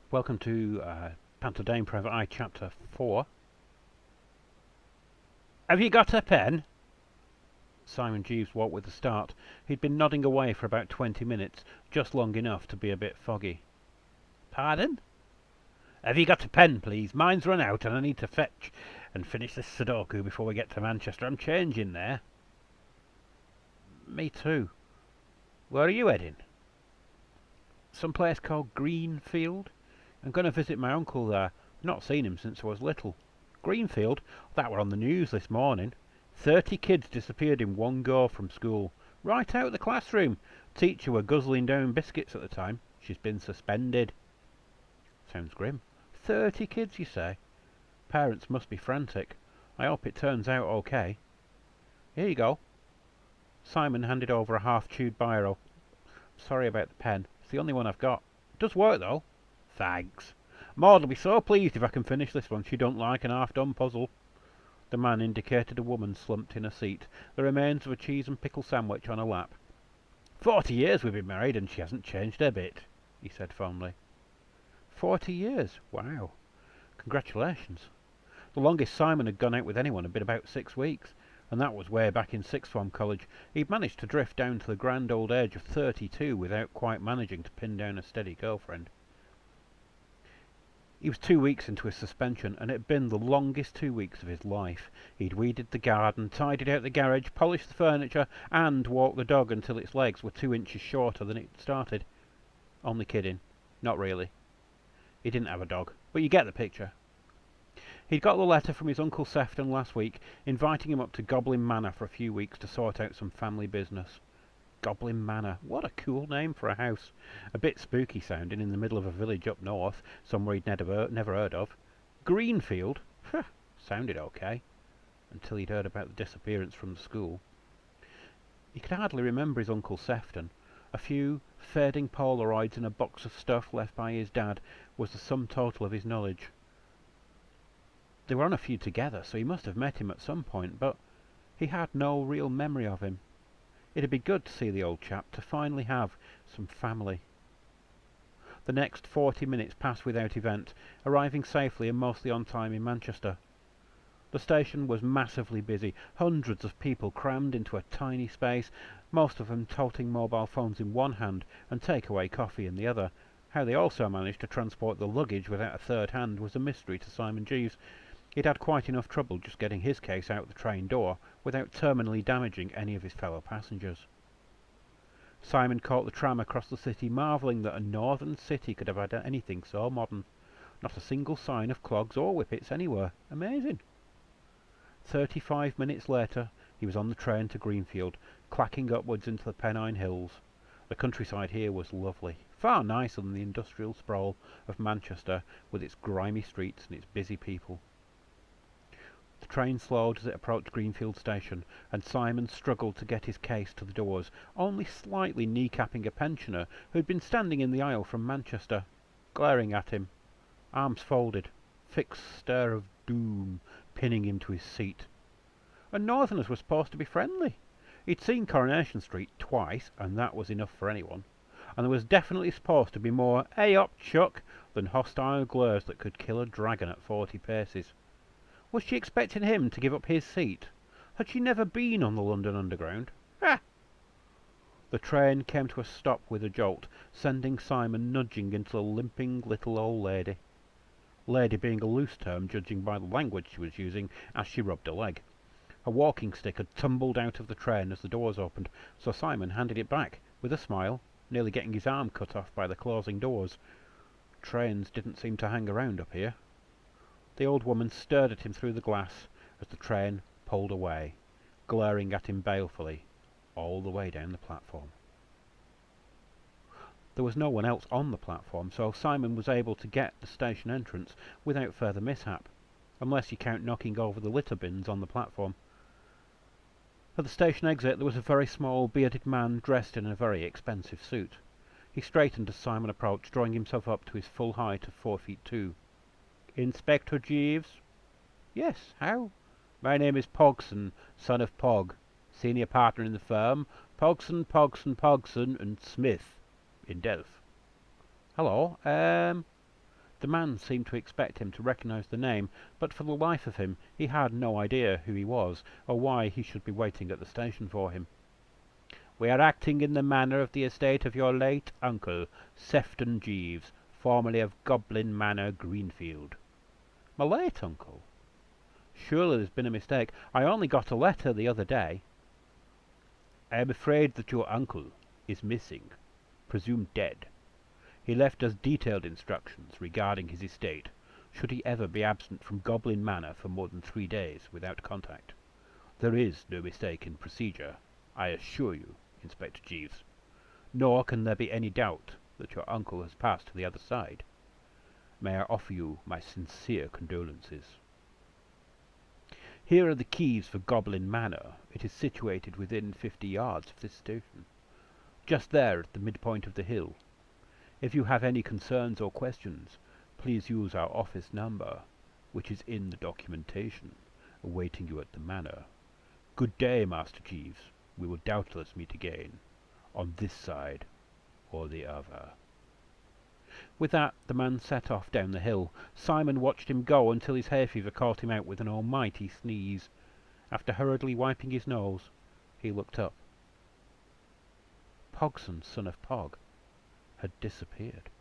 Welcome to Panto Dame Private Eye, Chapter 4. Have you got a pen? Simon Jeeves woke with a start. He'd been nodding away for about 20 minutes, just long enough to be a bit foggy. Pardon? Have you got a pen, please? Mine's run out and I need to fetch and finish this Sudoku before we get to Manchester. I'm changing there. Me too. Where are you heading? Some place called Greenfield. I'm going to visit my uncle there. Not seen him since I was little. Greenfield? That were on the news this morning. 30 kids disappeared in one go from school. Right out of the classroom. Teacher were guzzling down biscuits at the time. She's been suspended. Sounds grim. 30 kids, you say? Parents must be frantic. I hope it turns out okay. Here you go. Simon handed over a half-chewed biro. Sorry about the pen. It's the only one I've got. It does work, though. Thanks. Maud'll be so pleased if I can finish this one. She don't like an half-done puzzle. The man indicated a woman slumped in a seat, the remains of a cheese and pickle sandwich on her lap. 40 years we've been married and she hasn't changed a bit, he said fondly. 40 years? Wow. Congratulations. The longest Simon had gone out with anyone had been about 6 weeks, and that was way back in sixth form college. He'd managed to drift down to the grand old age of 32 without quite managing to pin down a steady girlfriend. He was 2 weeks into his suspension, and it had been the longest 2 weeks of his life. He'd weeded the garden, tidied out the garage, polished the furniture, and walked the dog until its legs were 2 inches shorter than it started. Only kidding. Not really. He didn't have a dog, but you get the picture. He'd got the letter from his Uncle Sefton last week, inviting him up to Goblin Manor for a few weeks to sort out some family business. Goblin Manor. What a cool name for a house. A bit spooky sounding in the middle of a village up north, somewhere he'd never heard of. Greenfield? Sounded okay. Until he'd heard about the disappearance from the school. He could hardly remember his Uncle Sefton. A few fading Polaroids and a box of stuff left by his dad was the sum total of his knowledge. They were on a few together, so he must have met him at some point, but he had no real memory of him. It'd be good to see the old chap, to finally have some family. The next 40 minutes passed without event, arriving safely and mostly on time in Manchester. The station was massively busy, hundreds of people crammed into a tiny space, most of them toting mobile phones in one hand and takeaway coffee in the other. How they also managed to transport the luggage without a third hand was a mystery to Simon Jeeves. He'd had quite enough trouble just getting his case out the train door without terminally damaging any of his fellow passengers. Simon caught the tram across the city, marvelling that a northern city could have had anything so modern. Not a single sign of clogs or whippets anywhere. Amazing. 35 minutes later, he was on the train to Greenfield, clacking upwards into the Pennine Hills. The countryside here was lovely, far nicer than the industrial sprawl of Manchester, with its grimy streets and its busy people. The train slowed as it approached Greenfield Station, and Simon struggled to get his case to the doors, only slightly kneecapping a pensioner who had been standing in the aisle from Manchester, glaring at him, arms folded, fixed stare of doom pinning him to his seat. And northerners were supposed to be friendly. He'd seen Coronation Street twice, and that was enough for anyone. And there was definitely supposed to be more "Hey up, Chuck" than hostile glares that could kill a dragon at 40 paces. Was she expecting him to give up his seat? Had she never been on the London Underground? Ah! The train came to a stop with a jolt, sending Simon nudging into the limping little old lady. Lady being a loose term, judging by the language she was using as she rubbed a leg. A walking stick had tumbled out of the train as the doors opened, so Simon handed it back, with a smile, nearly getting his arm cut off by the closing doors. Trains didn't seem to hang around up here. The old woman stared at him through the glass as the train pulled away, glaring at him balefully, all the way down the platform. There was no one else on the platform, so Simon was able to get the station entrance without further mishap, unless you count knocking over the litter bins on the platform. At the station exit there was a very small bearded man dressed in a very expensive suit. He straightened as Simon approached, drawing himself up to his full height of 4 feet 2. "Inspector Jeeves?" "Yes, how?" "My name is Pogson, son of Pog, senior partner in the firm, Pogson and Smith, in Delft." "Hello, The man seemed to expect him to recognise the name, but for the life of him he had no idea who he was, or why he should be waiting at the station for him. "We are acting in the manner of the estate of your late uncle, Sefton Jeeves, formerly of Goblin Manor, Greenfield." "My late uncle? Surely there's been a mistake. I only got a letter the other day." "I am afraid that your uncle is missing, presumed dead. He left us detailed instructions regarding his estate, should he ever be absent from Goblin Manor for more than 3 days without contact. There is no mistake in procedure, I assure you, Inspector Jeeves. Nor can there be any doubt that your uncle has passed to the other side. May I offer you my sincere condolences. Here are the keys for Goblin Manor. It is situated within 50 yards of this station, just there at the midpoint of the hill. If you have any concerns or questions, please use our office number, which is in the documentation, awaiting you at the manor. Good day, Master Jeeves. We will doubtless meet again, on this side or the other." With that, the man set off down the hill. Simon watched him go until his hay fever caught him out with an almighty sneeze. After hurriedly wiping his nose, he looked up. Pogson, son of Pog, had disappeared.